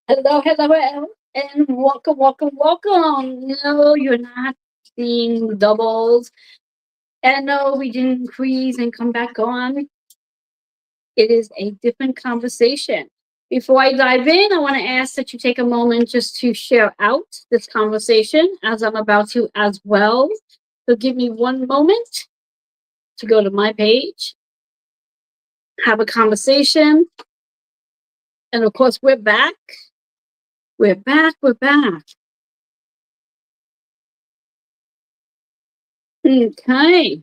Hello, hello, hello, and welcome, welcome, welcome. No, you're not seeing doubles. And no, we didn't freeze and come back on. It is a different conversation. Before I dive in, I want to ask that you take a moment just to share out this conversation as I'm about to as well. So give me one moment to go to my page, have a conversation. And of course, we're back. We're back. We're back. Okay.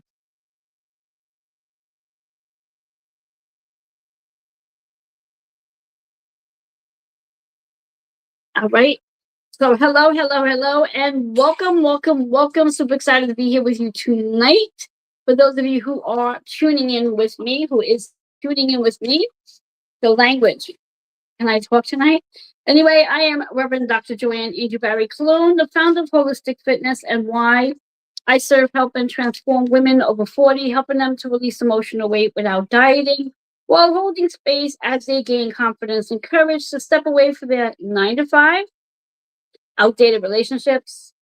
All right. So, hello, hello, hello, and welcome, welcome, welcome. Super excited to be here with you tonight. For those of you who are tuning in with me, who is tuning in with me, the language. Can I talk tonight? Anyway, I am Reverend Dr. Joanne Angel Barry Cologne, the founder of Holistic Fitness, and why I serve, help, and transform women over 40, helping them to release emotional weight without dieting, while holding space as they gain confidence and courage to step away from their 9 to 5 outdated relationships,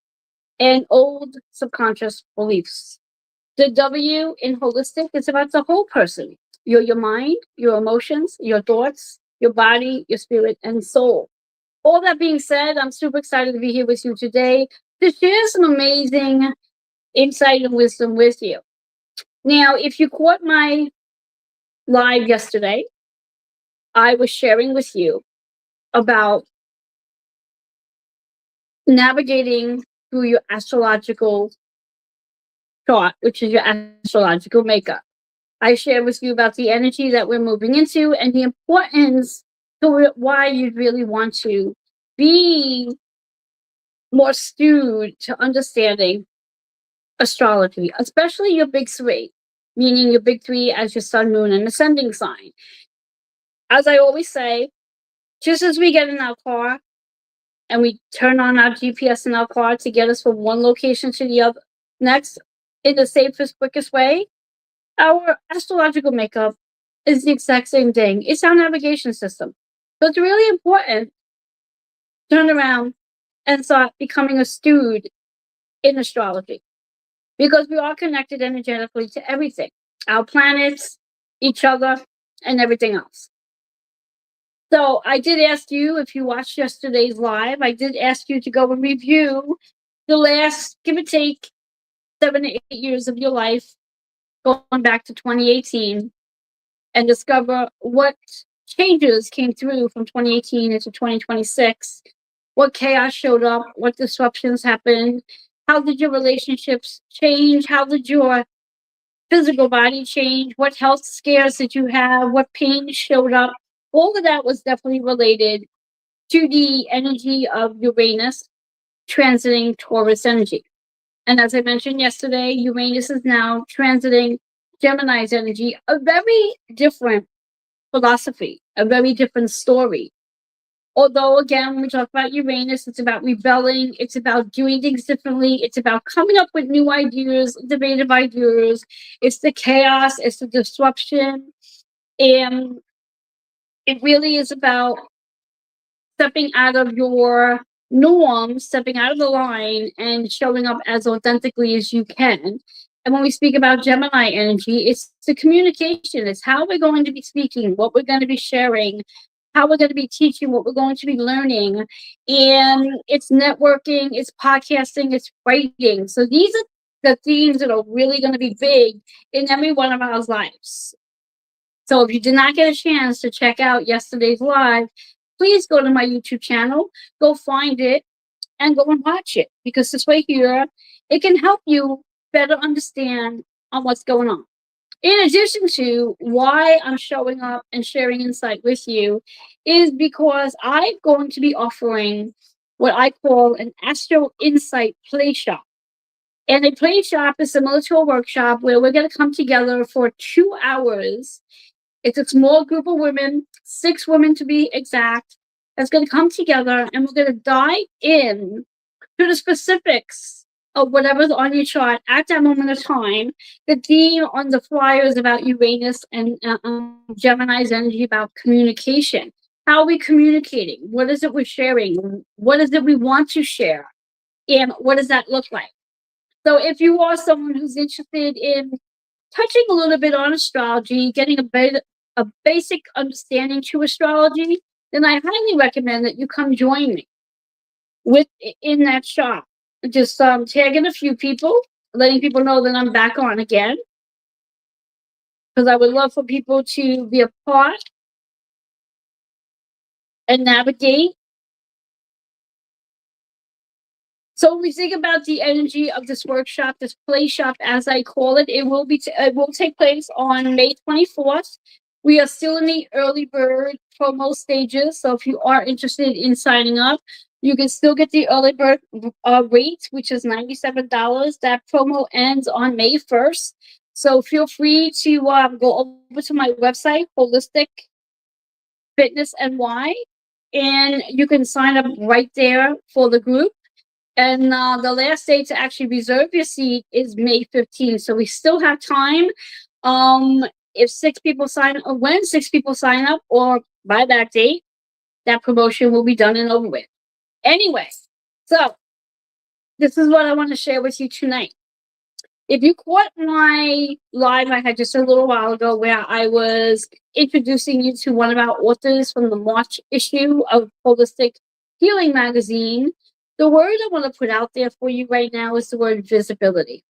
and old subconscious beliefs. The W in holistic is about the whole person. Your mind, your emotions, your thoughts, your body, your spirit, and soul. All that being said, I'm super excited to be here with you today to share some amazing insight and wisdom with you. Now, if you caught my live yesterday, I was sharing with you about navigating through your astrological chart, which is your astrological makeup. I shared with you about the energy that we're moving into and the importance to why you really want to be more stewed to understanding astrology, especially your big three, meaning your big three as your sun, moon, and ascending sign. As I always say, just as we get in our car and we turn on our GPS in our car to get us from one location to the other next in the safest, quickest way, our astrological makeup is the exact same thing. It's our navigation system. So it's really important to turn around and start becoming a steward in astrology because we are connected energetically to everything, our planets, each other, and everything else. So I did ask you, if you watched yesterday's live, I did ask you to go and review the last, give or take, 7 to 8 years of your life, going back to 2018, and discover what changes came through from 2018 into 2026, what chaos showed up, what disruptions happened, how did your relationships change, how did your physical body change, what health scares did you have, what pain showed up. All of that was definitely related to the energy of Uranus transiting Taurus energy. And as I mentioned yesterday, Uranus is now transiting Gemini's energy, a very different philosophy, a very different story. Although, again, when we talk about Uranus, it's about rebelling, it's about doing things differently, it's about coming up with new ideas, innovative ideas, it's the chaos, it's the disruption, and it really is about stepping out of your norm, stepping out of the line, and showing up as authentically as you can. And when we speak about Gemini energy, it's the communication. It's how we're going to be speaking, what we're going to be sharing, how we're going to be teaching, what we're going to be learning. And it's networking, it's podcasting, it's writing. So these are the themes that are really going to be big in every one of our lives. So if you did not get a chance to check out yesterday's live, please go to my YouTube channel, go find it, and go and watch it. Because this way here, it can help you better understand on what's going on. In addition to why I'm showing up and sharing insight with you, is because I'm going to be offering what I call an Astro Insight Play Shop. And a play shop is similar to a workshop where we're going to come together for 2 hours. It's a small group of women, 6 women to be exact, that's going to come together and we're going to dive in to the specifics of whatever's on your chart at that moment of time. The theme on the flyer is about Uranus and Gemini's energy, about communication. How are we communicating? What is it we're sharing? What is it we want to share? And what does that look like? So if you are someone who's interested in touching a little bit on astrology, getting a basic understanding to astrology, then I highly recommend that you come join me with in that shop. Just tagging a few people, letting people know that I'm back on again, because I would love for people to be a part and navigate. So when we think about the energy of this workshop, this play shop, as I call it, it will take place on May 24th. We are still in the early bird promo stages, so if you are interested in signing up, you can still get the early bird rate, which is $97. That promo ends on May 1st. So feel free to go over to my website, Holistic Fitness NY, and you can sign up right there for the group. And the last day to actually reserve your seat is May 15th. So we still have time. If when 6 people sign up, or by that date, that promotion will be done and over with. Anyway, so this is what I want to share with you tonight. If you caught my live I had just a little while ago, where I was introducing you to one of our authors from the March issue of Holistic Healing Magazine, the word I want to put out there for you right now is the word visibility.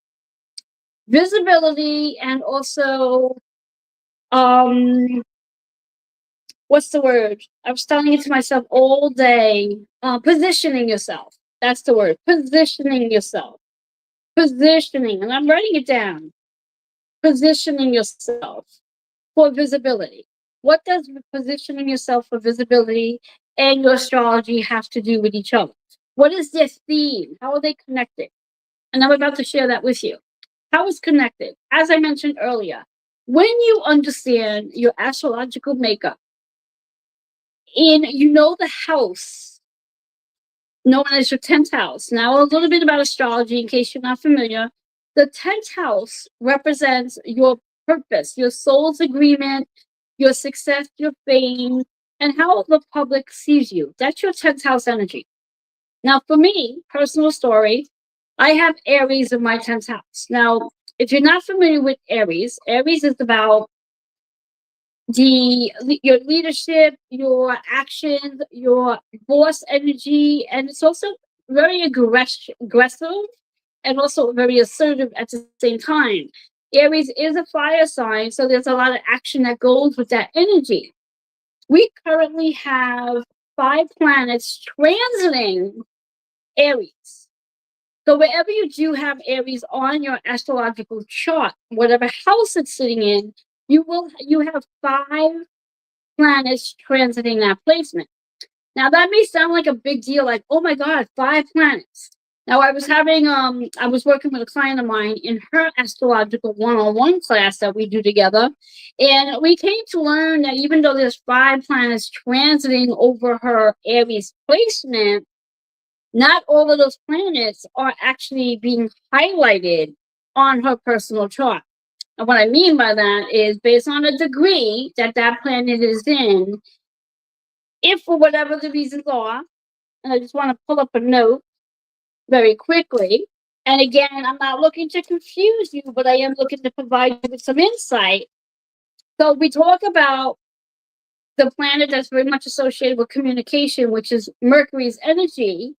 Visibility, and also, what's the word? I was telling it to myself all day. Positioning yourself. That's the word. Positioning yourself. Positioning, and I'm writing it down. Positioning yourself for visibility. What does positioning yourself for visibility and your astrology have to do with each other? What is their theme? How are they connected? And I'm about to share that with you. How it's connected? As I mentioned earlier, when you understand your astrological makeup and you know the house known as your 10th house. Now, a little bit about astrology in case you're not familiar. The 10th house represents your purpose, your soul's agreement, your success, your fame, and how the public sees you. That's your 10th house energy. Now, for me, personal story, I have Aries in my 10th house. Now, if you're not familiar with Aries, Aries is about your leadership, your actions, your boss energy, and it's also very aggressive and also very assertive at the same time. Aries is a fire sign, so there's a lot of action that goes with that energy. We currently have 5 planets transiting Aries. So wherever you do have Aries on your astrological chart, whatever house it's sitting in, you have 5 planets transiting that placement. Now that may sound like a big deal, like, oh my God, 5 planets. Now I was working with a client of mine in her astrological one-on-one class that we do together, and we came to learn that even though there's 5 planets transiting over her Aries placement, not all of those planets are actually being highlighted on her personal chart. And what I mean by that is, based on the degree that that planet is in, if for whatever the reasons are, and I just want to pull up a note very quickly. And again, I'm not looking to confuse you, but I am looking to provide you with some insight. So we talk about the planet that's very much associated with communication, which is Mercury's energy.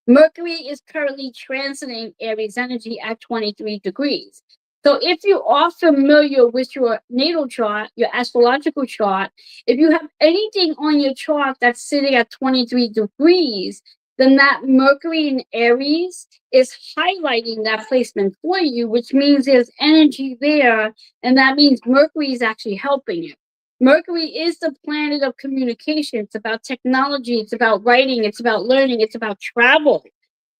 Mercury is currently transiting Aries energy at 23 degrees. So if you are familiar with your natal chart, your astrological chart, if you have anything on your chart that's sitting at 23 degrees, then that Mercury in Aries is highlighting that placement for you, which means there's energy there, and that means Mercury is actually helping you. Mercury is the planet of communication. It's about technology. It's about writing. It's about learning. It's about travel.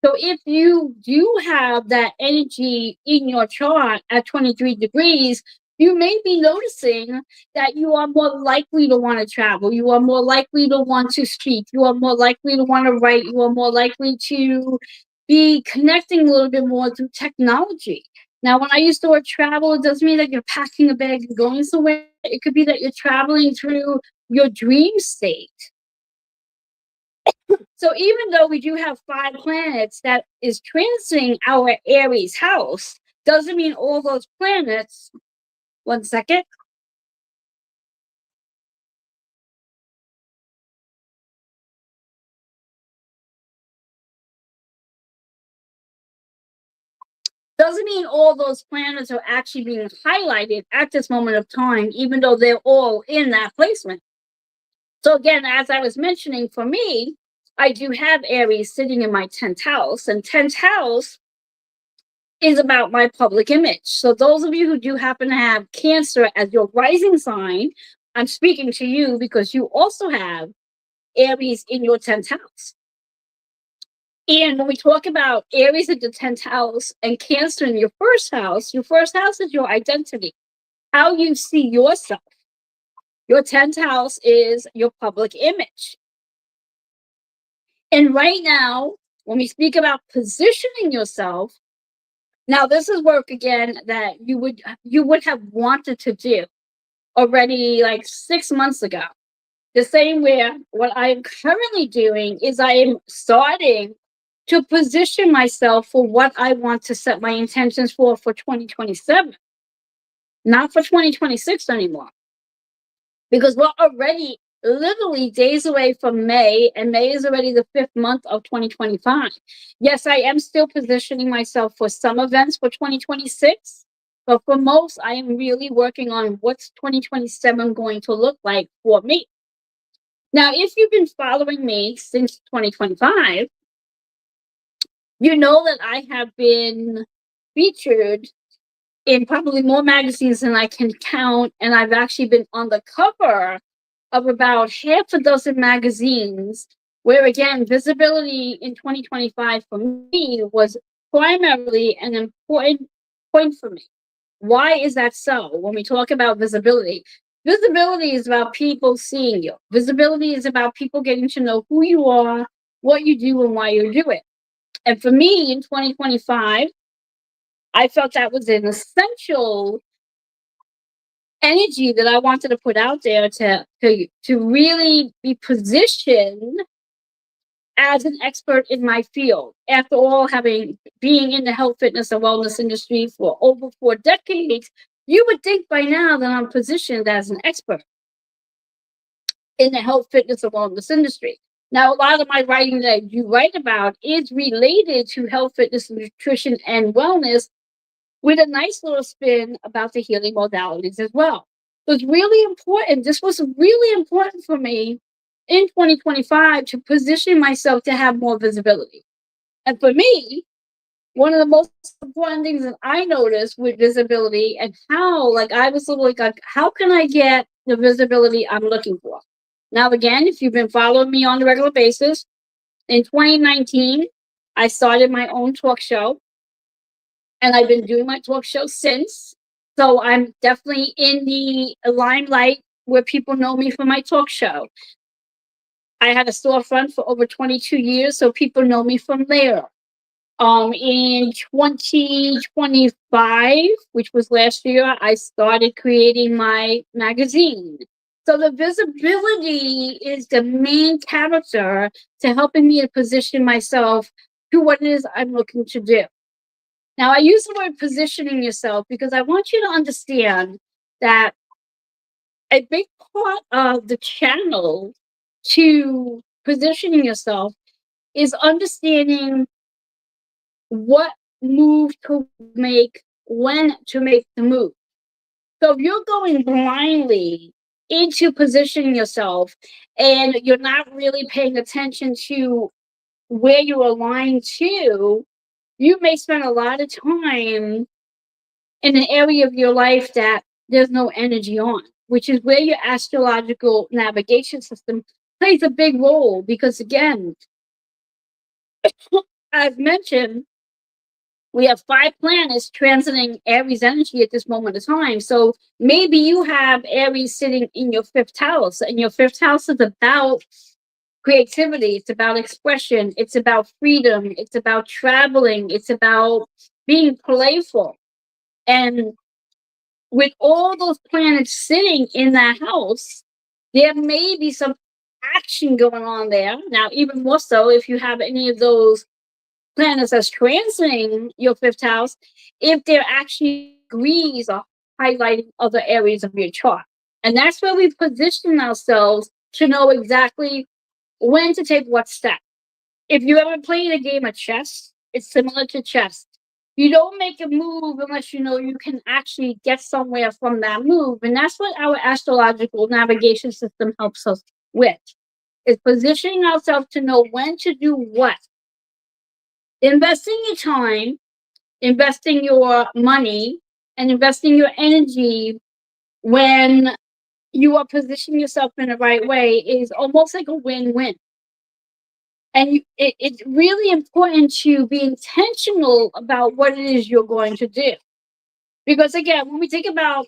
So if you do have that energy in your chart at 23 degrees, you may be noticing that you are more likely to want to travel. You are more likely to want to speak. You are more likely to want to write. You are more likely to be connecting a little bit more through technology. Now, when I use the word travel, it doesn't mean that you're packing a bag and going somewhere. It could be that you're traveling through your dream state. So even though we do have 5 planets that is transiting our Aries house, doesn't mean all those planets, one second, doesn't mean all those planets are actually being highlighted at this moment of time, even though they're all in that placement. So again, as I was mentioning, for me, I do have Aries sitting in my 10th house, and 10th house is about my public image. So those of you who do happen to have Cancer as your rising sign, I'm speaking to you because you also have Aries in your 10th house. And when we talk about Aries in the 10th house and Cancer in your first house is your identity, how you see yourself. Your 10th house is your public image. And right now, when we speak about positioning yourself, now this is work again that you would have wanted to do already like 6 months ago. The same way what I'm currently doing is I am starting to position myself for what I want to set my intentions for 2027, not for 2026 anymore. Because we're already literally days away from May, and May is already the 5th month of 2025. Yes, I am still positioning myself for some events for 2026, but for most, I am really working on what's 2027 going to look like for me. Now, if you've been following me since 2025, you know that I have been featured in probably more magazines than I can count, and I've actually been on the cover of about half a dozen magazines, where again, visibility in 2025 for me was primarily an important point for me. Why is that so? When we talk about visibility, visibility is about people seeing you. Visibility is about people getting to know who you are, what you do, and why you do it. And for me in 2025, I felt that was an essential energy that I wanted to put out there to really be positioned as an expert in my field. After all, having being in the health, fitness, and wellness industry for over 4 decades, you would think by now that I'm positioned as an expert in the health, fitness, and wellness industry. Now, a lot of my writing that I do write about is related to health, fitness, nutrition, and wellness, with a nice little spin about the healing modalities as well. So it's really important. This was really important for me in 2025 to position myself to have more visibility. And for me, one of the most important things that I noticed with visibility and how, like, I was like, how can I get the visibility I'm looking for? Now, again, if you've been following me on a regular basis, in 2019, I started my own talk show, and I've been doing my talk show since. So I'm definitely in the limelight where people know me for my talk show. I had a storefront for over 22 years, so people know me from there. In 2025, which was last year, I started creating my magazine. So the visibility is the main character to helping me to position myself to what it is I'm looking to do. Now, I use the word positioning yourself because I want you to understand that a big part of the channel to positioning yourself is understanding what move to make, when to make the move. So if you're going blindly into positioning yourself and you're not really paying attention to where you align to, you may spend a lot of time in an area of your life that there's no energy on, which is where your astrological navigation system plays a big role. Because again, I've mentioned we have 5 planets transiting Aries energy at this moment of time. So maybe you have Aries sitting in your 5th house, and your 5th house is about creativity, it's about expression, it's about freedom, it's about traveling, it's about being playful. And with all those planets sitting in that house, there may be some action going on there. Now, even more so if you have any of those planets that's transiting your fifth house, if they're actually degrees or highlighting other areas of your chart. And that's where we position ourselves to know exactly when to take what step. If you ever played a game of chess, it's similar to chess. You don't make a move unless you know you can actually get somewhere from that move. And that's what our astrological navigation system helps us with, is positioning ourselves to know when to do what. Investing your time, investing your money, and investing your energy when you are positioning yourself in the right way is almost like a win-win. And it's really important to be intentional about what it is you're going to do. Because again, when we think about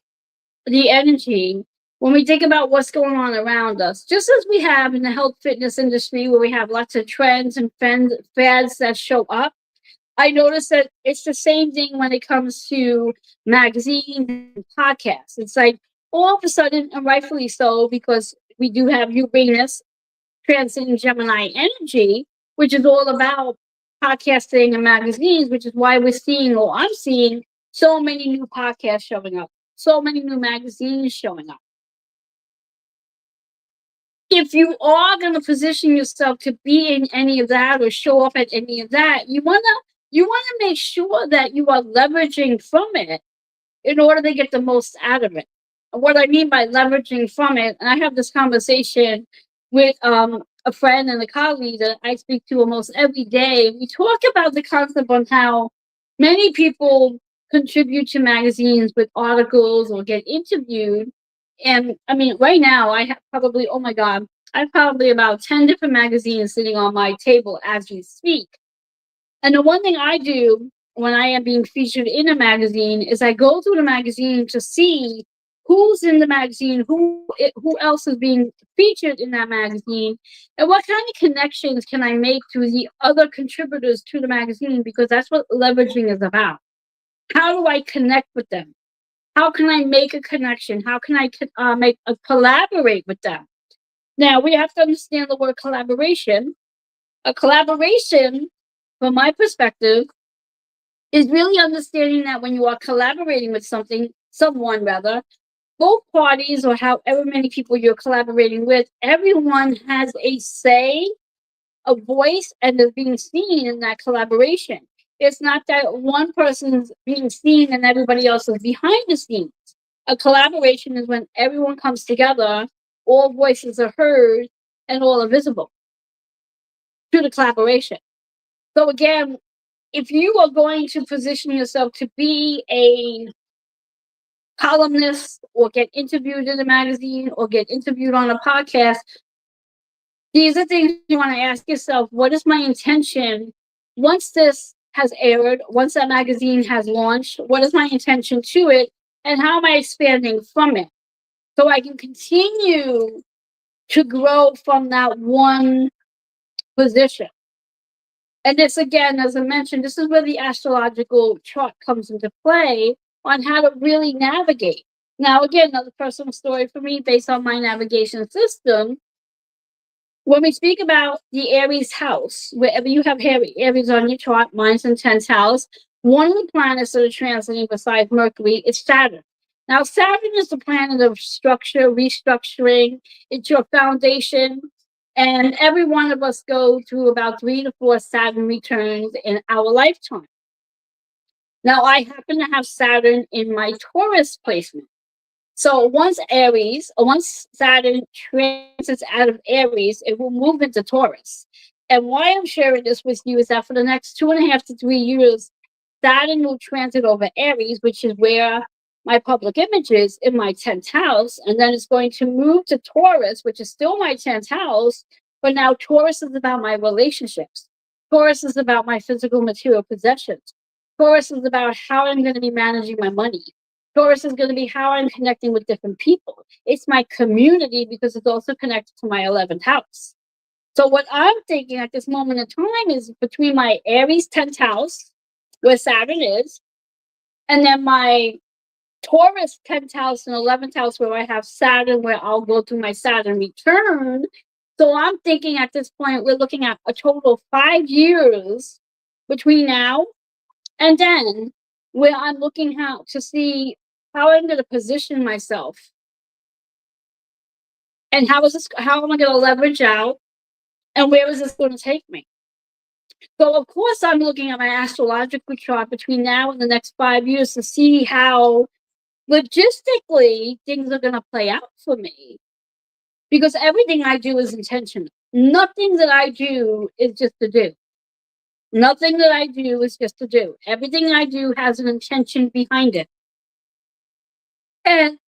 the energy, when we think about what's going on around us, just as we have in the health fitness industry where we have lots of trends and fads that show up, I noticed that it's the same thing when it comes to magazines and podcasts. It's like all of a sudden, and rightfully so, because we do have Uranus transcending Gemini energy, which is all about podcasting and magazines, which is why we're seeing, or I'm seeing, so many new podcasts showing up, so many new magazines showing up. If you are going to position yourself to be in any of that or show up at any of that, you want to make sure that you are leveraging from it in order to get the most out of it. And what I mean by leveraging from it, and I have this conversation with a friend and a colleague that I speak to almost every day. We talk about the concept on how many people contribute to magazines with articles or get interviewed. And I mean, right now I have probably, oh my God, I have probably about 10 different magazines sitting on my table as we speak. And the one thing I do when I am being featured in a magazine is I go through the magazine to see who's in the magazine, who else is being featured in that magazine, and what kind of connections can I make to the other contributors to the magazine, because that's what leveraging is about. How do I connect with them? How can I make a connection? How can I collaborate with them? Now, we have to understand the word collaboration. A collaboration, from my perspective, is really understanding that when you are collaborating with someone rather, both parties or however many people you're collaborating with, everyone has a say, a voice, and is being seen in that collaboration. It's not that one person's being seen and everybody else is behind the scenes. A collaboration is when everyone comes together, all voices are heard, and all are visible through the collaboration. So again, if you are going to position yourself to be a columnist or get interviewed in a magazine or get interviewed on a podcast, these are things you want to ask yourself. What is my intention once this has aired, once that magazine has launched? What is my intention to it, and how am I expanding from it so I can continue to grow from that one position? And this, again, as I mentioned, this is where the astrological chart comes into play on how to really navigate. Now, again, another personal story for me based on my navigation system. When we speak about the Aries house, wherever you have Aries on your chart, mine's in 10th house, one of the planets that are transiting besides Mercury is Saturn. Now, Saturn is the planet of structure, restructuring. It's your foundation. And every one of us go through about 3 to 4 Saturn returns in our lifetime. Now, I happen to have Saturn in my Taurus placement. So once Saturn transits out of Aries, it will move into Taurus. And why I'm sharing this with you is that for the next 2.5 to 3 years, Saturn will transit over Aries, which is where my public image is in my 10th house. And then it's going to move to Taurus, which is still my 10th house. But now Taurus is about my relationships. Taurus is about my physical material possessions. Taurus is about how I'm going to be managing my money. Taurus is going to be how I'm connecting with different people. It's my community because it's also connected to my 11th house. So what I'm thinking at this moment in time is between my Aries 10th house, where Saturn is, and then my Taurus 10th house and 11th house, where I have Saturn, where I'll go through my Saturn return. So I'm thinking at this point, we're looking at a total of 5 years between now and then, where I'm looking how to see how I'm going to position myself and how am I going to leverage out, and where is this going to take me? So of course I'm looking at my astrological chart between now and the next 5 years to see how logistically things are going to play out for me, because everything I do is intentional. Nothing that I do is just to do. Nothing that I do is just to do. Everything I do has an intention behind it. And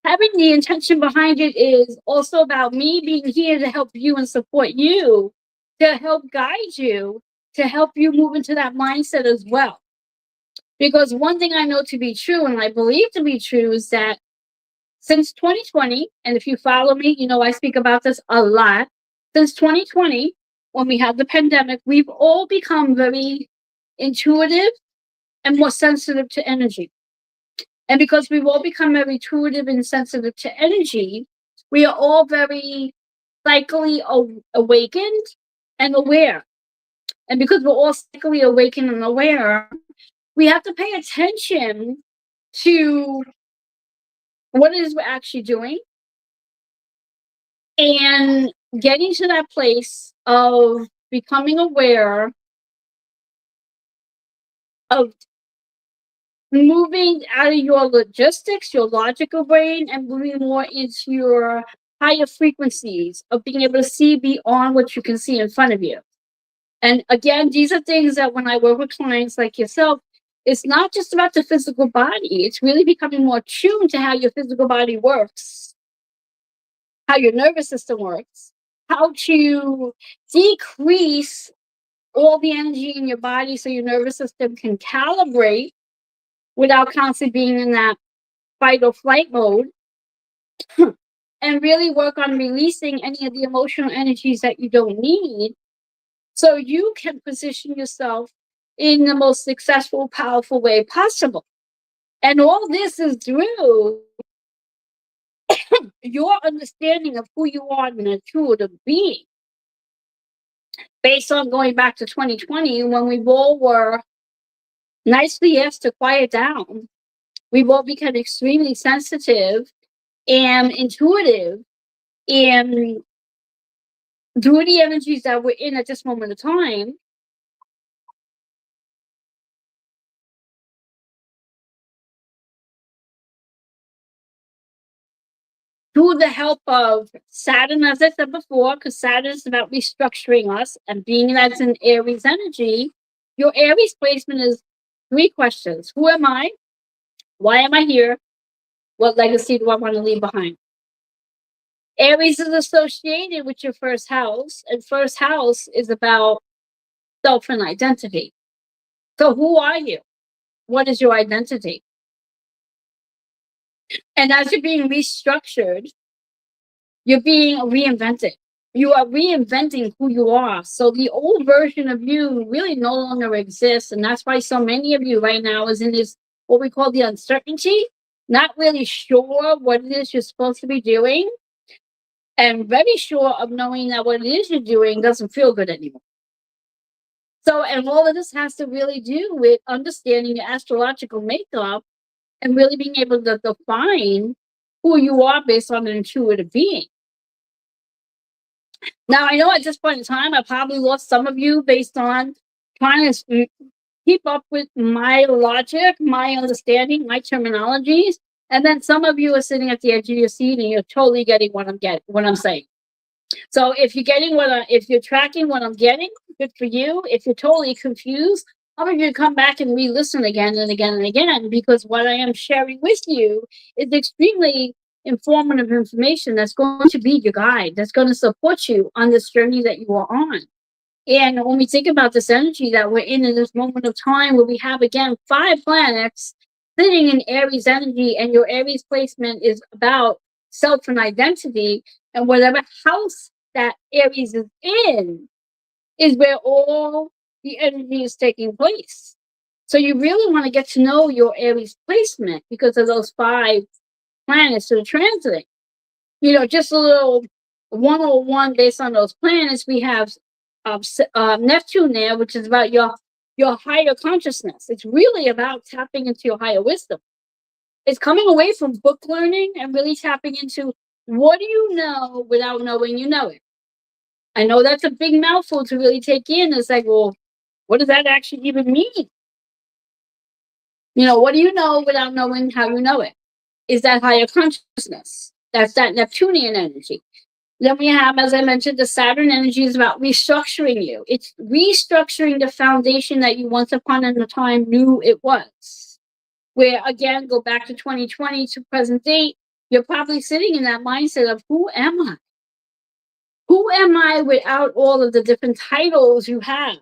having the intention behind it is also about me being here to help you and support you, to help guide you, to help you move into that mindset as well. Because one thing I know to be true, and I believe to be true, is that since 2020, and if you follow me, you know I speak about this a lot. Since 2020, when we had the pandemic, we've all become very intuitive and more sensitive to energy. And because we've all become very intuitive and sensitive to energy, we are all very psychically awakened and aware. And because we're all psychically awakened and aware, we have to pay attention to what it is we're actually doing, and getting to that place of becoming aware of moving out of your logistics, your logical brain, and moving more into your higher frequencies of being able to see beyond what you can see in front of you. And again, these are things that when I work with clients like yourself, it's not just about the physical body. It's really becoming more tuned to how your physical body works, how your nervous system works, how to decrease all the energy in your body so your nervous system can calibrate without constantly being in that fight or flight mode, and really work on releasing any of the emotional energies that you don't need so you can position yourself in the most successful, powerful way possible. And all this is through your understanding of who you are in an intuitive being. Based on going back to 2020, when we all were nicely asked to quiet down, we all become extremely sensitive and intuitive, and through the energies that we're in at this moment of time, through the help of Saturn, as I said before, because Saturn is about restructuring us, and being that it's an Aries energy, your Aries placement is 3 questions. Who am I? Why am I here? What legacy do I want to leave behind? Aries is associated with your first house, and first house is about self and identity. So who are you? What is your identity? And as you're being restructured, you're being reinvented. You are reinventing who you are. So the old version of you really no longer exists. And that's why so many of you right now is in this, what we call the uncertainty, not really sure what it is you're supposed to be doing, and very sure of knowing that what it is you're doing doesn't feel good anymore. So, and all of this has to really do with understanding your astrological makeup and really being able to define who you are based on an intuitive being. Now, I know at this point in time, I probably lost some of you based on trying to keep up with my logic, my understanding, my terminologies, and then some of you are sitting at the edge of your seat and you're totally getting what I'm saying. So if you're getting if you're tracking what I'm getting, good for you. If you're totally confused, I'm going to come back and re-listen again and again and again, because what I am sharing with you is extremely informative information that's going to be your guide, that's going to support you on this journey that you are on. And when we think about this energy that we're in this moment of time, where we have, again, 5 planets sitting in Aries energy, and your Aries placement is about self and identity, and whatever house that Aries is in is where all the energy is taking place. So you really want to get to know your Aries placement because of those 5 planets that are transiting. Just a little 101 based on those planets. We have Neptune there, which is about your higher consciousness. It's really about tapping into your higher wisdom. It's coming away from book learning and really tapping into what do you know without knowing you know it. I know that's a big mouthful to really take in. It's like, well, what does that actually even mean? What do you know without knowing how you know it? Is that higher consciousness? That's that Neptunian energy. Then we have, as I mentioned, the Saturn energy is about restructuring you. It's restructuring the foundation that you once upon a time knew it was. Where, again, go back to 2020 to present date, you're probably sitting in that mindset of, who am I? Who am I without all of the different titles you have?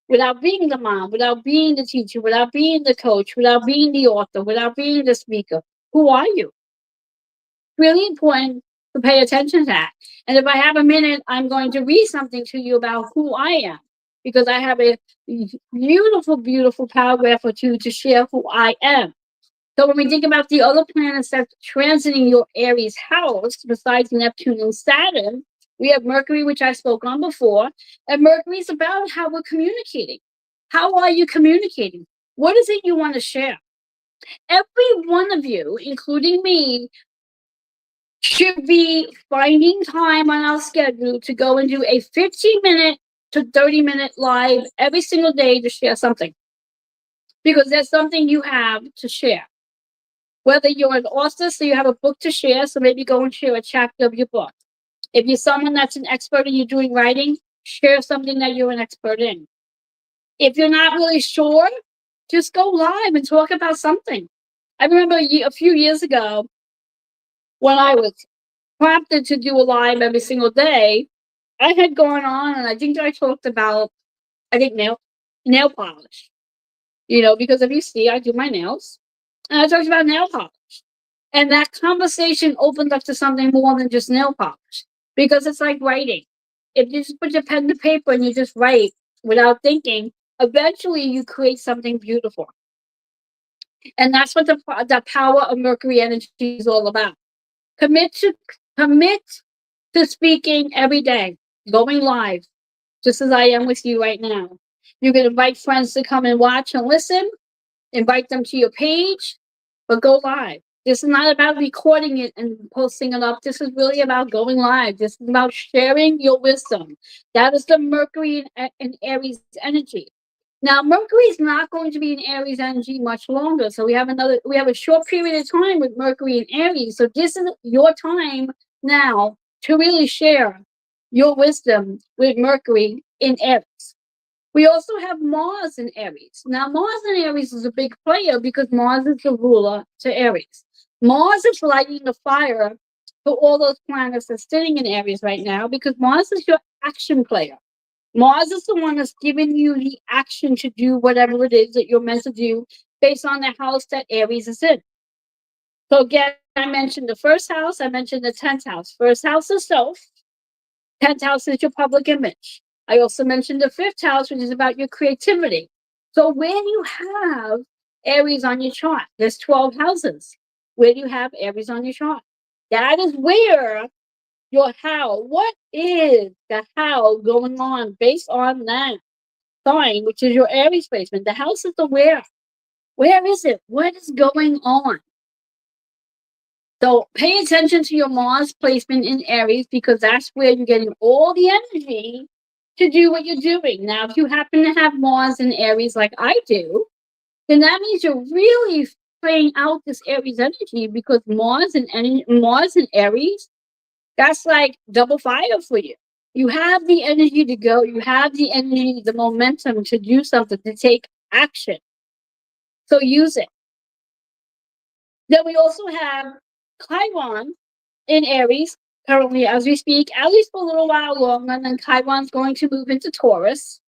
Without being the mom, without being the teacher, without being the coach, without being the author, without being the speaker. Who are you? Really important to pay attention to that. And if I have a minute, I'm going to read something to you about who I am, because I have a beautiful, beautiful paragraph or two to share who I am. So when we think about the other planets that's transiting your Aries house, besides Neptune and Saturn, we have Mercury, which I spoke on before, and Mercury is about how we're communicating. How are you communicating? What is it you want to share? Every one of you, including me, should be finding time on our schedule to go and do a 15-minute to 30-minute live every single day to share something. Because there's something you have to share. Whether you're an author, so you have a book to share, so maybe go and share a chapter of your book. If you're someone that's an expert and you're doing writing, share something that you're an expert in. If you're not really sure, just go live and talk about something. I remember a few years ago when I was prompted to do a live every single day, I had gone on and I think I talked about, nail polish. Because if you see, I do my nails. And I talked about nail polish. And that conversation opened up to something more than just nail polish. Because it's like writing. If you just put your pen to paper and you just write without thinking, eventually you create something beautiful. And that's what the power of Mercury energy is all about. Commit to speaking every day, going live, just as I am with you right now. You can invite friends to come and watch and listen, invite them to your page, but go live. This is not about recording it and posting it up. This is really about going live. This is about sharing your wisdom. That is the Mercury and Aries energy. Now, Mercury is not going to be in Aries energy much longer. So we have a short period of time with Mercury and Aries. So this is your time now to really share your wisdom with Mercury in Aries. We also have Mars in Aries. Now, Mars in Aries is a big player because Mars is the ruler to Aries. Mars is lighting the fire for all those planets that's sitting in Aries right now because Mars is your action player. Mars is the one that's giving you the action to do whatever it is that you're meant to do based on the house that Aries is in. So again, I mentioned the first house, I mentioned the 10th house. First house is self, 10th house is your public image. I also mentioned the 5th house, which is about your creativity. So where do you have Aries on your chart? There's 12 houses. Where do you have Aries on your chart? That is where your how. What is the how going on based on that sign, which is your Aries placement? The house is the where. Where is it? What is going on? So pay attention to your Mars placement in Aries because that's where you're getting all the energy to do what you're doing. Now, if you happen to have Mars in Aries like I do, then that means you're really playing out this Aries energy because Mars and Aries, that's like double fire for you. You have the energy to go. You have the energy, the momentum to do something, to take action. So use it. Then we also have Chiron in Aries currently as we speak, at least for a little while longer, and then Chiron's going to move into Taurus.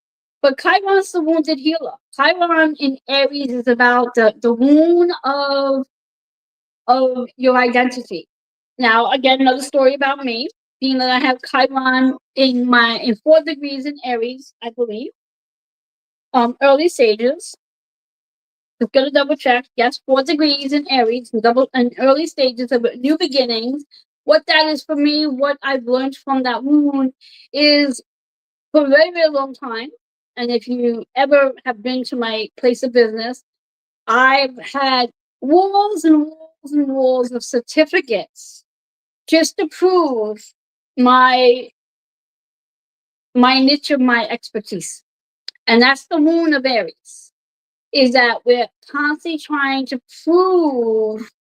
But Chiron's the wounded healer. Chiron in Aries is about the wound of your identity. Now, again, another story about me, being that I have Chiron in 4 degrees in Aries, I believe, early stages. Just gonna double check. Yes, 4 degrees in Aries and double and early stages of new beginnings. What that is for me, what I've learned from that moon is for a very, very long time. And if you ever have been to my place of business, I've had walls and walls and walls of certificates just to prove my niche of my expertise. And that's the moon of Aries, is that we're constantly trying to prove.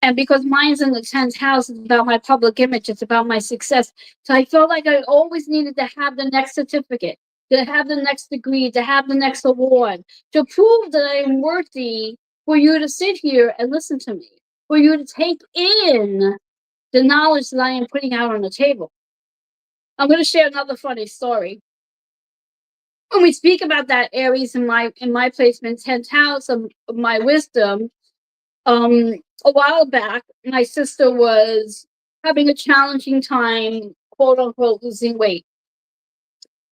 And because mine's in the 10th house, it's about my public image, it's about my success. So I felt like I always needed to have the next certificate, to have the next degree, to have the next award, to prove that I am worthy for you to sit here and listen to me, for you to take in the knowledge that I am putting out on the table. I'm going to share another funny story. When we speak about that Aries in my placement, 10th house of my wisdom, a while back, my sister was having a challenging time, quote unquote, losing weight.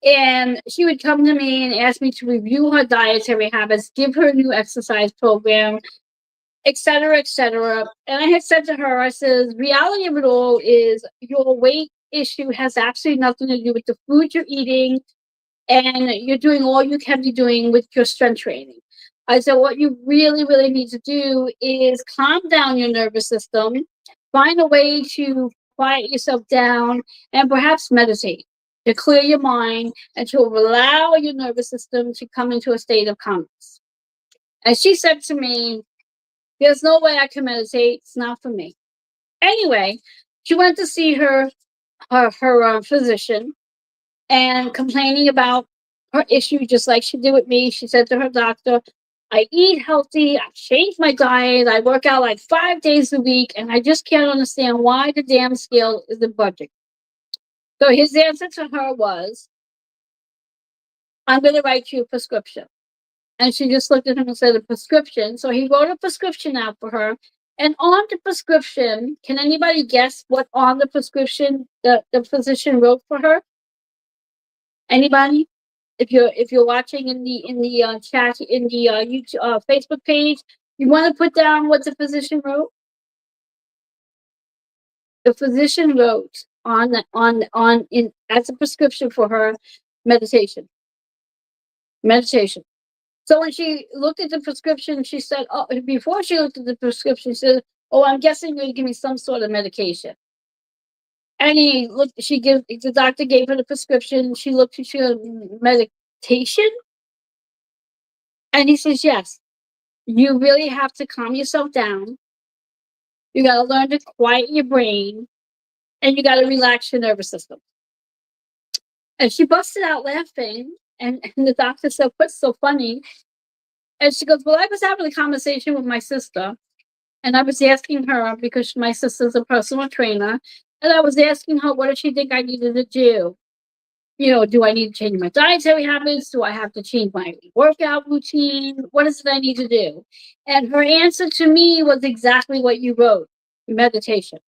And she would come to me and ask me to review her dietary habits, give her a new exercise program, et cetera, et cetera. And I had said to her, I said, reality of it all is your weight issue has absolutely nothing to do with the food you're eating, and you're doing all you can be doing with your strength training. I said, what you really, really need to do is calm down your nervous system, find a way to quiet yourself down, and perhaps meditate to clear your mind and to allow your nervous system to come into a state of calmness. And she said to me, there's no way I can meditate. It's not for me. Anyway, she went to see her physician and complaining about her issue, just like she did with me. She said to her doctor, I eat healthy, I changed my diet, I work out like 5 days a week, and I just can't understand why the damn scale isn't budging. So his answer to her was, I'm going to write you a prescription. And she just looked at him and said, a prescription. So he wrote a prescription out for her. And on the prescription, can anybody guess what on the prescription the physician wrote for her? Anybody? If you're watching in the chat in the YouTube Facebook page, you want to put down what the physician wrote. The physician wrote as a prescription for her, meditation. Meditation. So when she looked at the prescription, she said, "Oh." Before she looked at the prescription, she said, "Oh, I'm guessing you're going to give me some sort of medication." And he looked. The doctor gave her the prescription. She looked. She said, meditation. And he says, yes, you really have to calm yourself down. You got to learn to quiet your brain, and you got to relax your nervous system. And she busted out laughing. And the doctor said, what's so funny? And she goes, well, I was having a conversation with my sister, and I was asking her, because my sister's a personal trainer, and I was asking her, what did she think I needed to do? You know, do I need to change my dietary habits? Do I have to change my workout routine? What is it I need to do? And her answer to me was exactly what you wrote, meditation.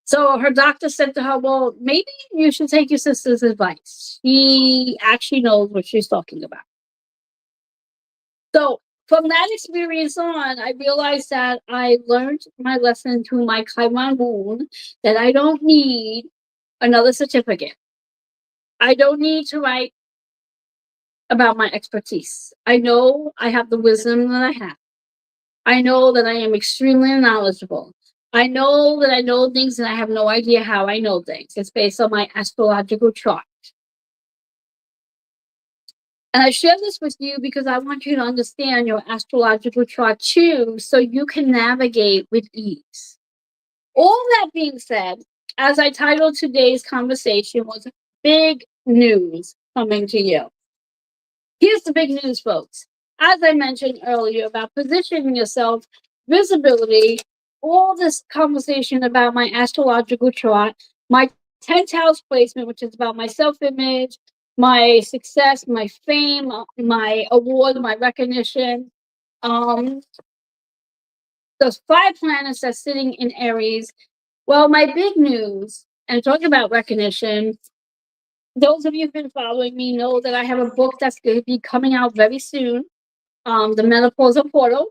So her doctor said to her, well, maybe you should take your sister's advice. She actually knows what she's talking about. So from that experience on, I realized that I learned my lesson through my Chiron moon, that I don't need another certificate. I don't need to write about my expertise. I know I have the wisdom that I have. I know that I am extremely knowledgeable. I know that I know things and I have no idea how I know things. It's based on my astrological chart. And I share this with you because I want you to understand your astrological chart too, so you can navigate with ease. All that being said, as I titled today's conversation, was big news coming to you. Here's the big news, folks. As I mentioned earlier about positioning yourself, visibility, all this conversation about my astrological chart, my 10th house placement, which is about my self-image, my success, my fame, my award, my recognition. Those 5 planets that's sitting in Aries. Well, my big news, and talking about recognition, those of you who've been following me know that I have a book that's going to be coming out very soon. The Menopausal Portal.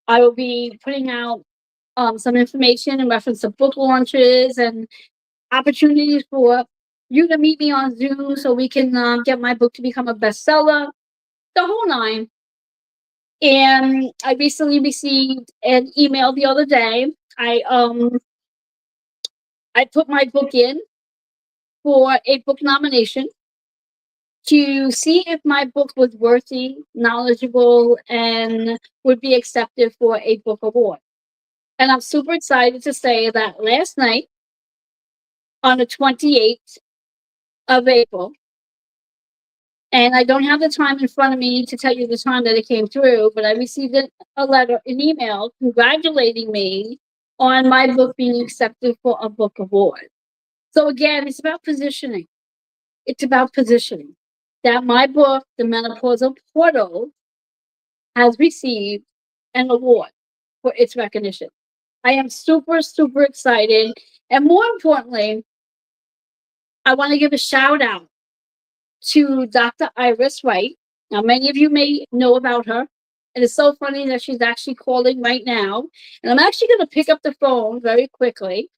I will be putting out some information in reference to book launches and opportunities for you to meet me on Zoom so we can get my book to become a bestseller, the whole nine. And I recently received an email the other day. I put my book in for a book nomination to see if my book was worthy, knowledgeable, and would be accepted for a book award. And I'm super excited to say that last night, on the 28th of April, and I don't have the time in front of me to tell you the time that it came through, but I received a letter, an email congratulating me on my book being accepted for a book award. So again, it's about positioning. It's about positioning. That my book, The Menopausal Portal, has received an award for its recognition. I am super, super excited. And more importantly, I want to give a shout out to Dr. Iris Wright. Now, many of you may know about her. And it's so funny that she's actually calling right now. And I'm actually going to pick up the phone very quickly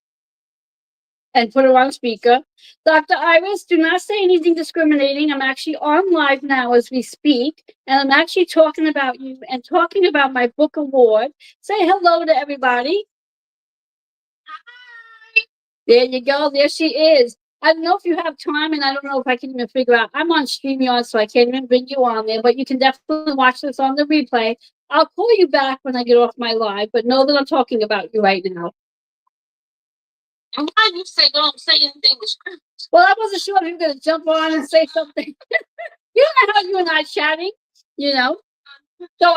and put her on speaker. Dr. Iris, do not say anything discriminating. I'm actually on live now as we speak. And I'm actually talking about you and talking about my book award. Say hello to everybody. Hi. There you go. There she is. I don't know if you have time, and I don't know if I can even figure out. I'm on StreamYard, so I can't even bring you on there, but you can definitely watch this on the replay. I'll call you back when I get off my live, but know that I'm talking about you right now. And why you say don't say anything with script? Well, I wasn't sure if you were going to jump on and say something. You know how you and I chatting, you know? So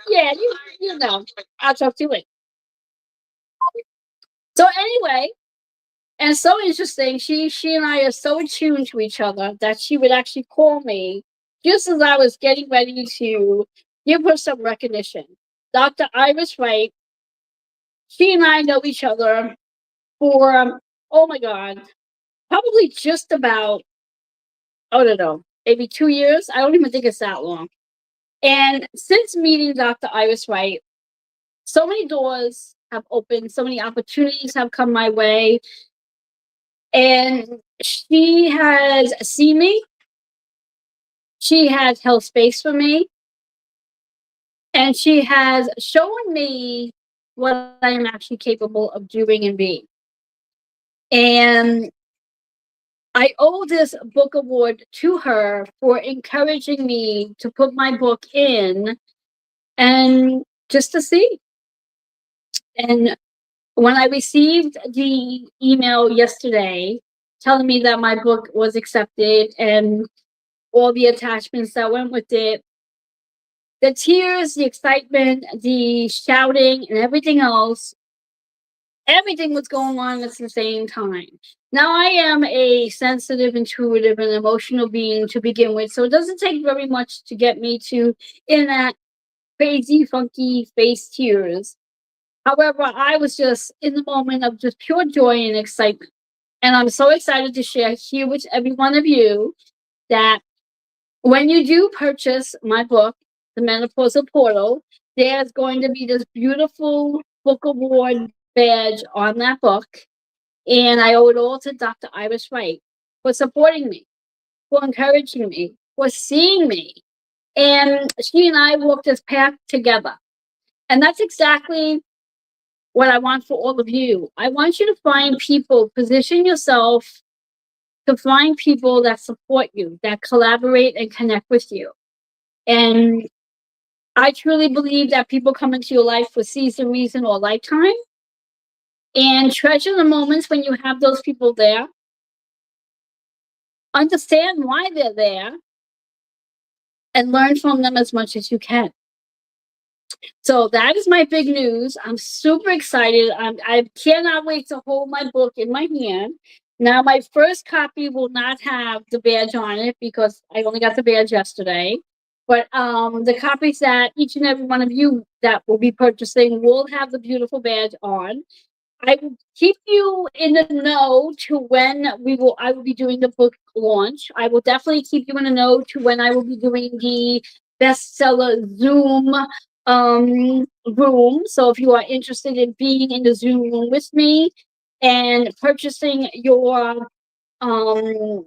yeah, you know. I'll talk to you later. So anyway, and so interesting, she and I are so attuned to each other that she would actually call me just as I was getting ready to give her some recognition. Dr. Iris Wright, she and I know each other for, oh my God, probably just about, I don't know, maybe 2 years. I don't even think it's that long. And since meeting Dr. Iris Wright, so many doors have opened, so many opportunities have come my way. And she has seen me. She has held space for me. And she has shown me what I am actually capable of doing and being. And I owe this book award to her for encouraging me to put my book in and just to see. And when I received the email yesterday telling me that my book was accepted and all the attachments that went with it, the tears, the excitement, the shouting, and everything else, everything was going on at the same time. Now, I am a sensitive, intuitive, and emotional being to begin with, so it doesn't take very much to get me to in that crazy, funky face tears. However, I was just in the moment of just pure joy and excitement. And I'm so excited to share here with every one of you that when you do purchase my book, The Menopausal Portal, there's going to be this beautiful book award badge on that book. And I owe it all to Dr. Iris Wright for supporting me, for encouraging me, for seeing me. And she and I walked this path together. And that's exactly what I want for all of you. I want you to find people, position yourself to find people that support you, that collaborate and connect with you. And I truly believe that people come into your life for season, reason, or lifetime. And treasure the moments when you have those people there. Understand why they're there. And learn from them as much as you can. So that is my big news. I'm super excited. I cannot wait to hold my book in my hand. Now, my first copy will not have the badge on it because I only got the badge yesterday. But the copies that each and every one of you that will be purchasing will have the beautiful badge on. I will keep you in the know to when I will be doing the book launch. I will definitely keep you in the know to when I will be doing the bestseller Zoom room. So if you are interested in being in the Zoom room with me and purchasing um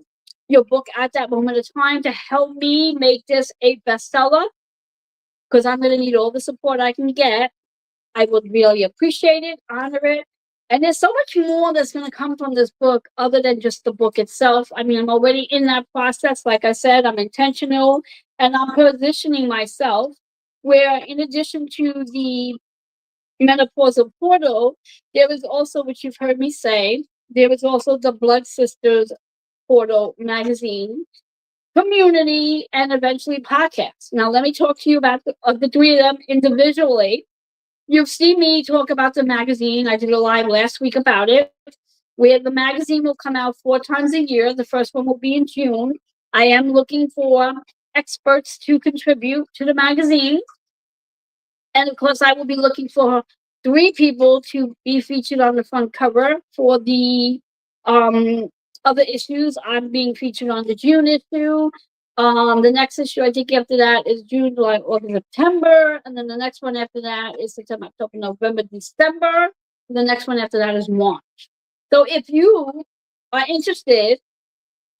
your book at that moment of time to help me make this a bestseller, because I'm going to need all the support I can get, I would really appreciate it, honor it. And there's so much more that's going to come from this book other than just the book itself. I mean, I'm already in that process. Like I said, I'm intentional and I'm positioning myself where, in addition to the menopausal portal, there is also, which you've heard me say, there is also the Blood Sisters portal magazine, community, and eventually podcast. Now, let me talk to you about the three of them individually. You've seen me talk about the magazine. I did a live last week about it, where the magazine will come out 4 times a year. The first one will be in June. I am looking for experts to contribute to the magazine. And of course, I will be looking for 3 people to be featured on the front cover for the um, other issues. I'm being featured on the June issue. The next issue I think after that is June, July, August, September, and then the next one after that is September, October, November, December. The next one after that is March. So if you are interested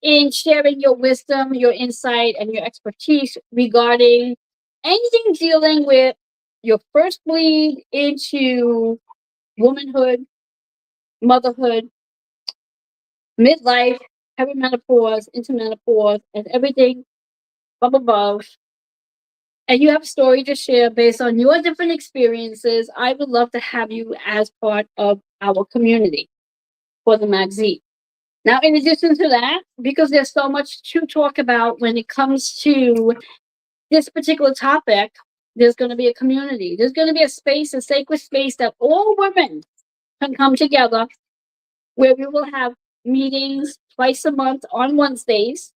in sharing your wisdom, your insight, and your expertise regarding anything dealing with your first bleed into womanhood, motherhood, midlife, perimenopause, into menopause, and everything from above, and you have a story to share based on your different experiences, I would love to have you as part of our community for the magazine. Now, in addition to that, because there's so much to talk about when it comes to this particular topic, there's going to be a community. There's going to be a space, a sacred space that all women can come together where we will have meetings twice a month on Wednesdays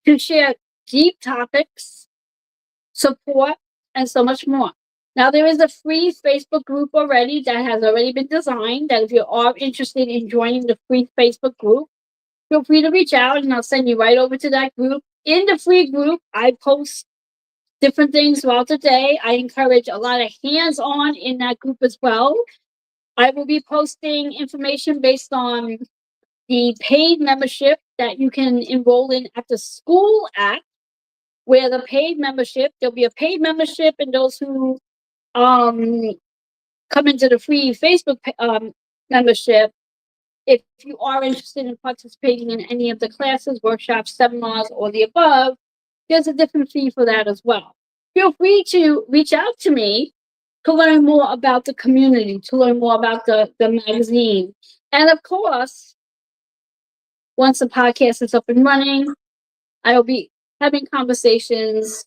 to share deep topics, support, and so much more. Now, there is a free Facebook group already that has already been designed that if you are interested in joining the free Facebook group, feel free to reach out and I'll send you right over to that group. In the free group, I post different things throughout the day. I encourage a lot of hands-on in that group as well. I will be posting information based on the paid membership that you can enroll in at the school app, where the paid membership, there'll be a paid membership, and those who um, come into the free Facebook membership, if you are interested in participating in any of the classes, workshops, seminars, or the above, there's a different fee for that as well. Feel free to reach out to me to learn more about the community, to learn more about the magazine. And of course, once the podcast is up and running, I will be having conversations,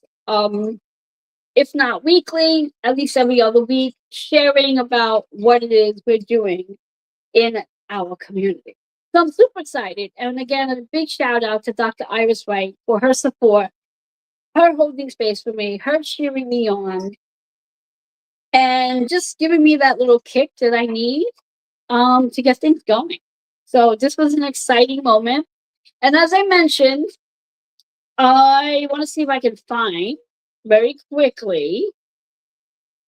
if not weekly, at least every other week, sharing about what it is we're doing in our community. So I'm super excited. And again, a big shout out to Dr. Iris Wright for her support, her holding space for me, her cheering me on, and just giving me that little kick that I need to get things going. So this was an exciting moment. And as I mentioned, I want to see if I can find very quickly.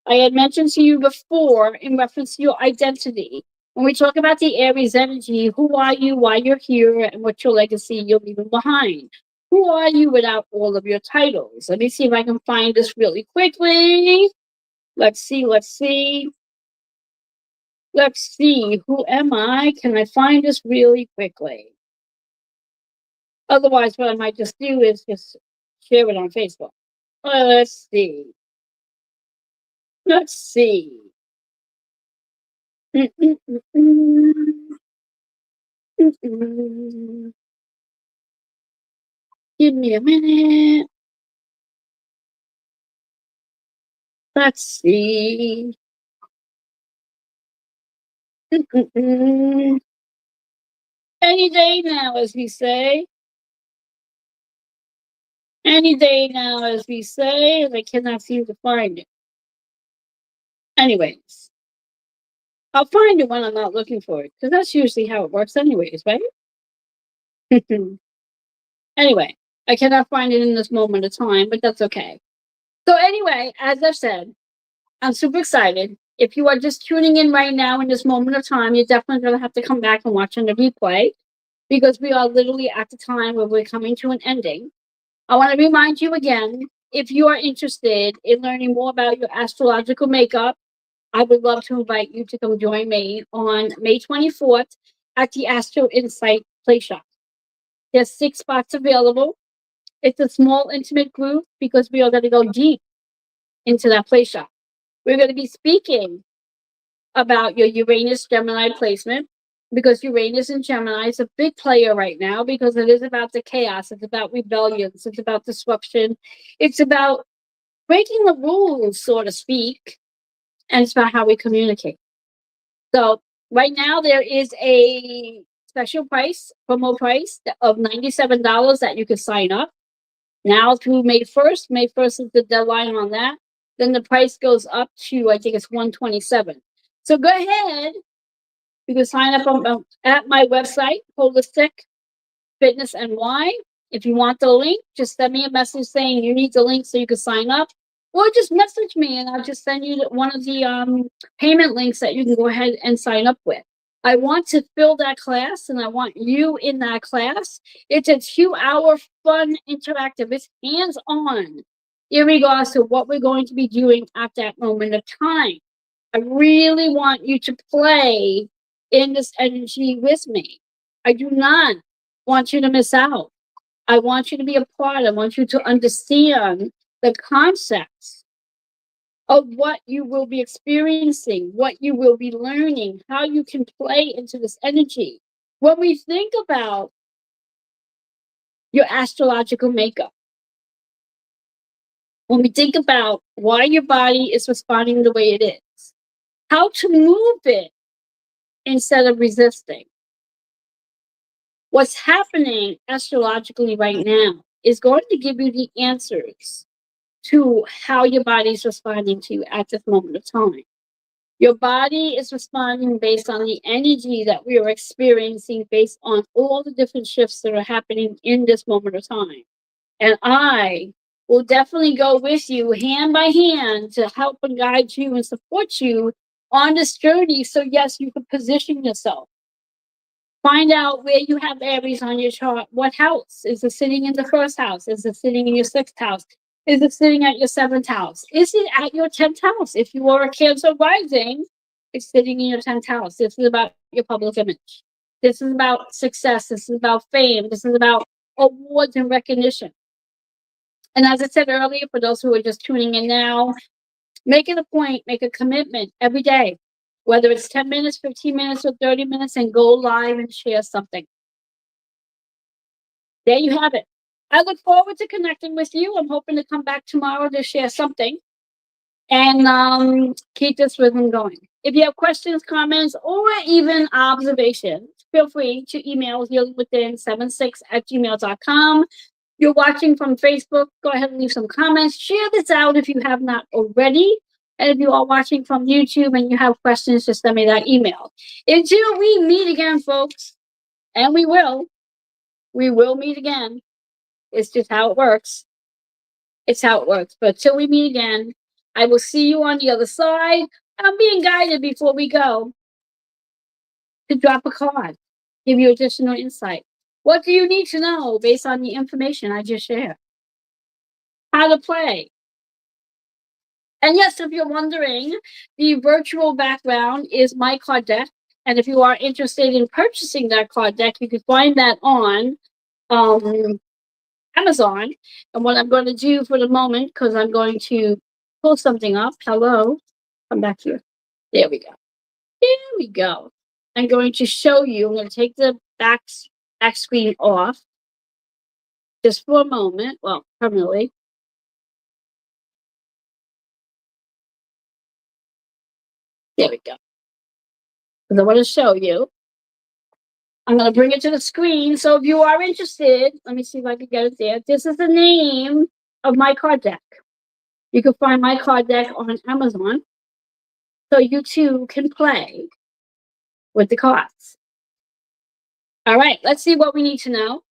I had mentioned to you before in reference to your identity. When we talk about the Aries energy, who are you, why you're here, and what your legacy you're leaving behind? Who are you without all of your titles? Let me see if I can find this really quickly. Let's see. Who am I? Can I find this really quickly? Otherwise, what I might just do is just share it on Facebook. Let's see. Give me a minute. Let's see. Any day now, as we say. Any day now, as we say, and I cannot seem to find it. Anyways, I'll find it when I'm not looking for it, because that's usually how it works anyways, right? Anyway, I cannot find it in this moment of time, but that's okay. So anyway, as I've said, I'm super excited. If you are just tuning in right now in this moment of time, you're definitely going to have to come back and watch on the replay, because we are literally at the time where we're coming to an ending. I want to remind you again, if you are interested in learning more about your astrological makeup, I would love to invite you to come join me on May 24th at the Astro Insight Play Shop. There's 6 spots available. It's a small, intimate group because we are going to go deep into that play shop. We're going to be speaking about your Uranus Gemini placement, because Uranus and Gemini is a big player right now, because it is about the chaos, it's about rebellions, it's about disruption, it's about breaking the rules, so to speak, and it's about how we communicate. So right now there is a special price, promo price of $97 that you can sign up. Now through May 1st. May 1st is the deadline on that. Then the price goes up to, I think it's $127. So go ahead. You can sign up at my website, Holistic Fitness NY. If you want the link, just send me a message saying you need the link so you can sign up. Or just message me and I'll just send you one of the payment links that you can go ahead and sign up with. I want to fill that class and I want you in that class. It's a 2-hour fun interactive. It's hands-on in regards to what we're going to be doing at that moment of time. I really want you to play in this energy with me. I do not want you to miss out. I want you to be a part. I want you to understand the concepts of what you will be experiencing, what you will be learning, how you can play into this energy. When we think about your astrological makeup, when we think about why your body is responding the way it is, how to move it instead of resisting. What's happening astrologically right now is going to give you the answers to how your body is responding to you at this moment of time. Your body is responding based on the energy that we are experiencing, based on all the different shifts that are happening in this moment of time. And I will definitely go with you hand by hand to help and guide you and support you on this journey. So yes, you can position yourself. Find out where you have Aries on your chart. What house? Is it sitting in the first house? Is it sitting in your 6th house? Is it sitting at your 7th house? Is it at your 10th house? If you are a Cancer rising, it's sitting in your 10th house. This is about your public image. This is about success. This is about fame. This is about awards and recognition. And as I said earlier, for those who are just tuning in now, make it a point, make a commitment every day, whether it's 10 minutes, 15 minutes, or 30 minutes, and go live and share something. There you have it. I look forward to connecting with you. I'm hoping to come back tomorrow to share something and keep this rhythm going. If you have questions, comments, or even observations, feel free to email healingwithin76@gmail.com. You're watching from Facebook, go ahead and leave some comments. Share this out if you have not already. And if you are watching from YouTube and you have questions, just send me that email. Until we meet again, folks, and we will meet again. It's just how it works. It's how it works. But till we meet again, I will see you on the other side. I'm being guided before we go to drop a card, give you additional insight. What do you need to know based on the information I just shared? How to play. And yes, if you're wondering, the virtual background is my card deck. And if you are interested in purchasing that card deck, you can find that on Amazon. And what I'm going to do for the moment, because I'm going to pull something up. Hello. Come back here. There we go. There we go. I'm going to show you. I'm going to take the back screen off just for a moment. Well, permanently. There we go. Because I want to show you. I'm going to bring it to the screen. So if you are interested, let me see if I can get it there. This is the name of my card deck. You can find my card deck on Amazon. So you too can play with the cards. All right, let's see what we need to know.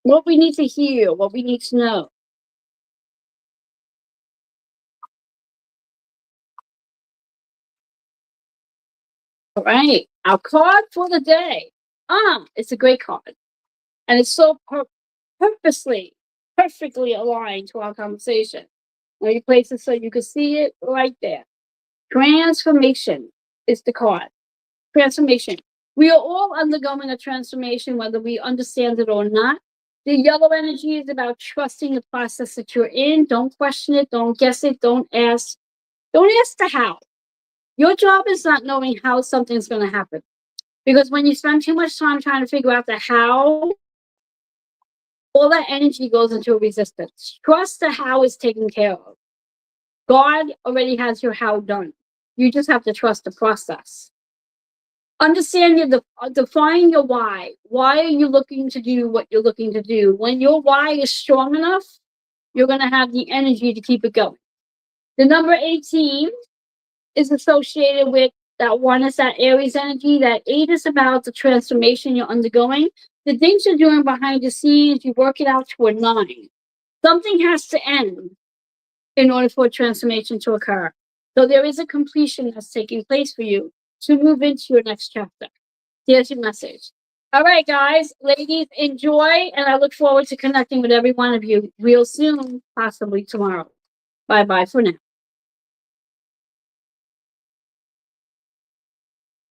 What we need to hear, what we need to know. All right, our card for the day. It's a great card. And it's so perfectly aligned to our conversation. Let me place it so you can see it right there. Transformation is the card. Transformation. We are all undergoing a transformation, whether we understand it or not. The yellow energy is about trusting the process that you're in. Don't question it. Don't guess it. Don't ask. Don't ask the how. Your job is not knowing how something's going to happen. Because when you spend too much time trying to figure out the how, all that energy goes into resistance. Trust the how is taken care of. God already has your how done. You just have to trust the process. Understand define your why. Why are you looking to do what you're looking to do? When your why is strong enough, you're going to have the energy to keep it going. The number 18 is associated with that one is that Aries energy. That 8 is about the transformation you're undergoing. The things you're doing behind the scenes, you work it out to a 9. Something has to end in order for a transformation to occur. So there is a completion that's taking place for you to move into your next chapter. There's your message. All right, guys, ladies, enjoy. And I look forward to connecting with every one of you real soon, possibly tomorrow. Bye-bye for now.